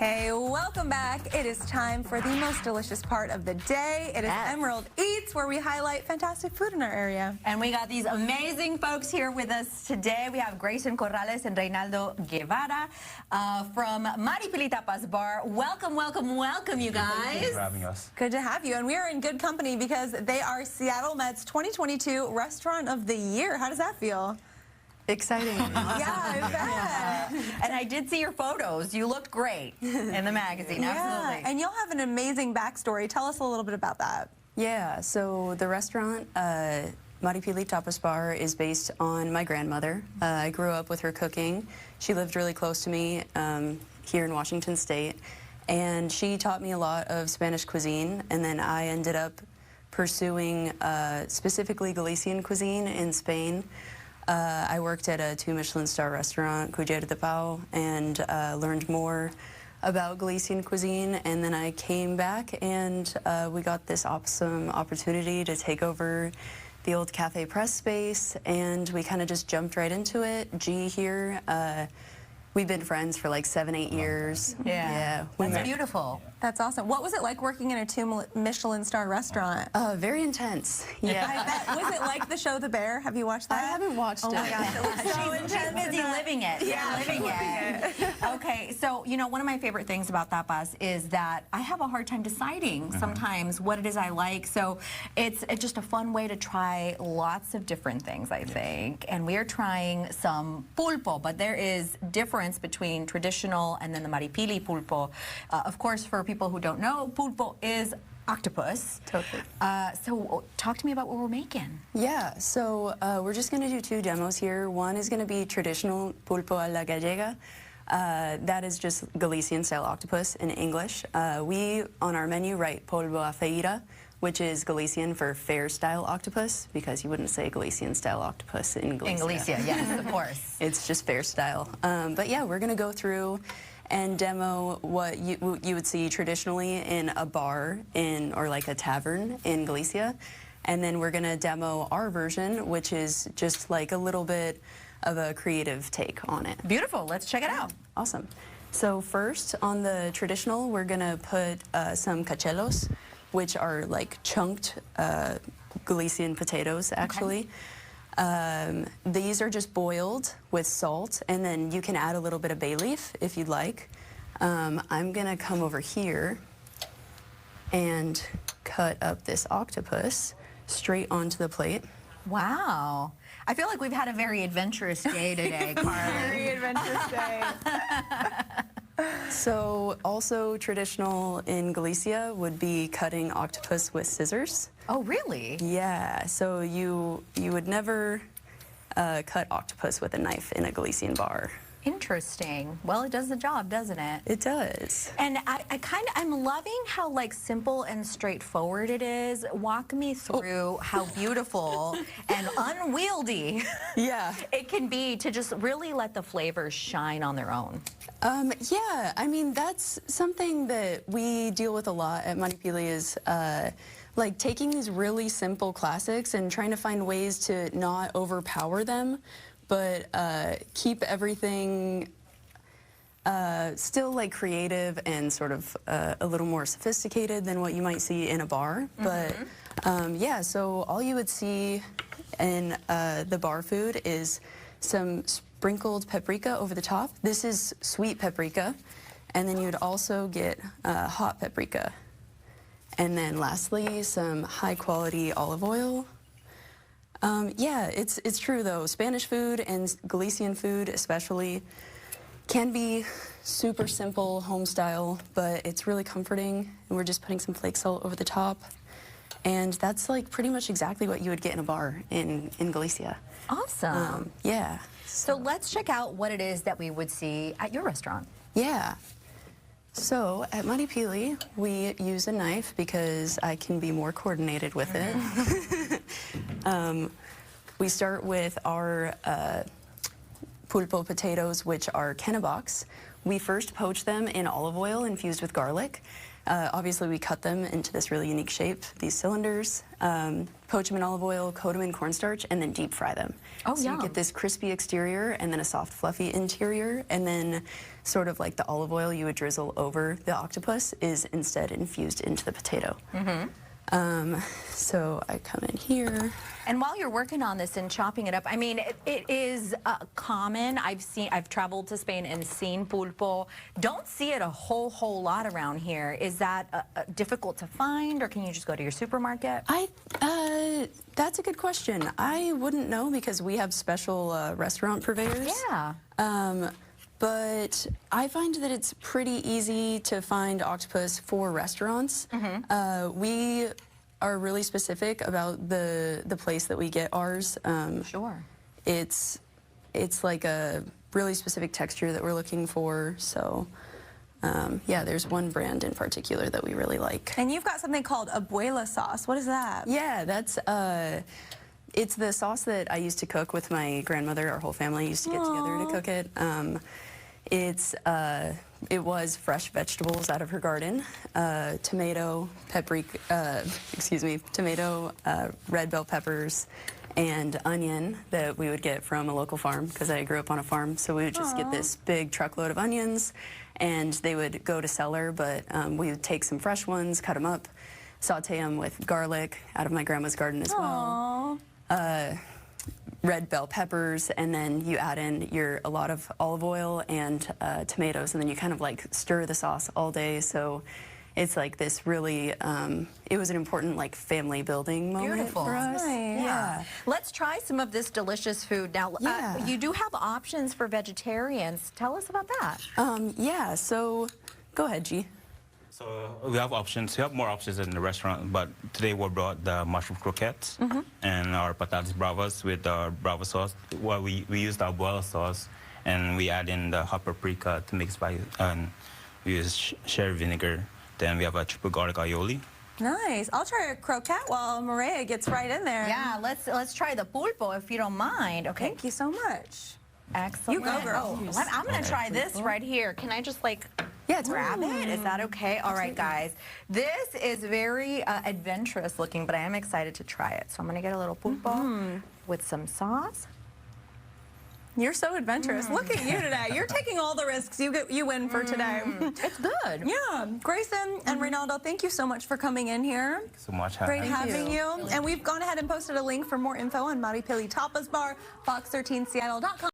Hey, welcome back. It is time for the most delicious part of the day. It is Emerald Eats, where we highlight fantastic food in our area. And we got these amazing folks here with us today. We have Galacian and Reynaldo Guevara from Maripili Tapas Bar. Welcome, welcome, welcome, you guys. Thanks for having us. Good to have you. And we are in good company because they are Seattle Met's 2022 Restaurant of the Year. How does that feel? Exciting. Yeah, I bet. And I did see your photos. You looked great in the magazine. Absolutely. And you'll have an amazing backstory. Tell us a little bit about that. Yeah, so the restaurant, Maripili Tapas Bar, is based on my grandmother. I grew up with her cooking. She lived really close to me here in Washington State, and she taught me a lot of Spanish cuisine, and then I ended up pursuing specifically Galician cuisine in Spain. I worked at a 2 Michelin star restaurant, Cuyer de Pau, and learned more about Galician cuisine, and then I came back and we got this awesome opportunity to take over the old Cafe Press space, and we kind of just jumped right into it. G here, we've been friends for like 7-8 years. Yeah. That's beautiful. That's awesome. What was it like working in a 2 Michelin star restaurant? Very intense. Yeah. I bet. Was it like the show The Bear? Have you watched that? I haven't watched it. Oh my gosh, it was so intense. She's busy living it. Yeah, living it. Okay, so you know, one of my favorite things about tapas is that I have a hard time deciding sometimes what it is I like. So it's just a fun way to try lots of different things, I think. And we are trying some pulpo, but there is difference between traditional and then the Maripili pulpo. Of course, for people who don't know, pulpo is octopus. Totally. So talk to me about what we're making. Yeah, so we're just going to do 2 demos here. One is going to be traditional pulpo a la gallega. That is just Galician style octopus in English. We, on our menu, write polvo a feira, which is Galician for fair style octopus, because you wouldn't say Galician style octopus in Galicia. In Galicia, yes, of course. It's just fair style. But yeah, we're going to go through and demo what you would see traditionally in a bar or like a tavern in Galicia. And then we're going to demo our version, which is just like a little bit of a creative take on it. Beautiful. Let's check it out. Awesome. So first, on the traditional, we're going to put some cachelos, which are like chunked Galician potatoes, actually. Okay. These are just boiled with salt, and then you can add a little bit of bay leaf if you'd like. I'm gonna come over here and cut up this octopus straight onto the plate. Wow. I feel like we've had a very adventurous day today, Carly. Very adventurous day. So also traditional in Galicia would be cutting octopus with scissors. Oh, really? Yeah, so you would never cut octopus with a knife in a Galician bar. Interesting. Well, it does the job, doesn't it? It does. And I'm loving how like simple and straightforward it is. Walk me through how beautiful and unwieldy it can be to just really let the flavors shine on their own. Yeah, I mean, that's something that we deal with a lot at Maripili is like taking these really simple classics and trying to find ways to not overpower them, but keep everything still like creative and sort of a little more sophisticated than what you might see in a bar. But yeah, so all you would see in the bar food is some sprinkled paprika over the top. This is sweet paprika, and then you'd also get hot paprika. And then lastly, some high quality olive oil. Yeah, it's true though. Spanish food and Galician food especially can be super simple, home style, but it's really comforting. And we're just putting some flake salt over the top. And that's like pretty much exactly what you would get in a bar in Galicia. Awesome. Yeah. So let's check out what it is that we would see at your restaurant. Yeah. So at Maripili, we use a knife because I can be more coordinated with it. We start with our pulpo potatoes, which are kennebucks. We first poach them in olive oil infused with garlic. Obviously, we cut them into this really unique shape, these cylinders, poach them in olive oil, coat them in cornstarch, and then deep fry them. Oh, so yum. you get this crispy exterior and then a soft, fluffy interior, and then sort of like the olive oil you would drizzle over the octopus is instead infused into the potato. So I come in here. And while you're working on this and chopping it up, I mean, it is common. I've traveled to Spain and seen pulpo. Don't see it a whole lot around here. Is that difficult to find, or can you just go to your supermarket? That's a good question. I wouldn't know because we have special restaurant purveyors. Yeah. But I find that it's pretty easy to find octopus for restaurants. We are really specific about the place that we get ours. Sure. It's like a really specific texture that we're looking for. So yeah, there's one brand in particular that we really like. And you've got something called abuela sauce. What is that? Yeah, that's it's the sauce that I used to cook with my grandmother. Our whole family used to get together to cook it. It was fresh vegetables out of her garden, tomato, tomato, red bell peppers, and onion that we would get from a local farm because I grew up on a farm. So we would just get this big truckload of onions, and they would go to cellar, but we would take some fresh ones, cut them up, saute them with garlic out of my grandma's garden as well. Red bell peppers, and then you add in a lot of olive oil and tomatoes, and then you kind of like stir the sauce all day. So it's like this really, it was an important like family building moment for us. Nice. Yeah. Let's try some of this delicious food. Now, Yeah. you do have options for vegetarians. Tell us about that. Yeah, so go ahead, G. So we have options. We have more options in the restaurant, but today we brought the mushroom croquettes and our patatas bravas with our brava sauce. Well, we used our boil sauce, and we add in the hot paprika to make spice, and we use sherry vinegar. Then we have a triple garlic aioli. Nice. I'll try a croquette while Maria gets right in there. Yeah, let's try the pulpo if you don't mind. Okay. Thank you so much. Excellent. You go, girl. I'm going to try this right here. Can I just like grab it? Is that okay? All right, guys. This is very adventurous looking, but I am excited to try it. So I'm going to get a little pulpo with some sauce. You're so adventurous. Look at you today. You're taking all the risks. You win for today. It's good. Yeah. Grayson and Reynaldo, thank you so much for coming in here. Thank you so much. Great having you. And we've gone ahead and posted a link for more info on Maripili Tapas Bar, fox13seattle.com.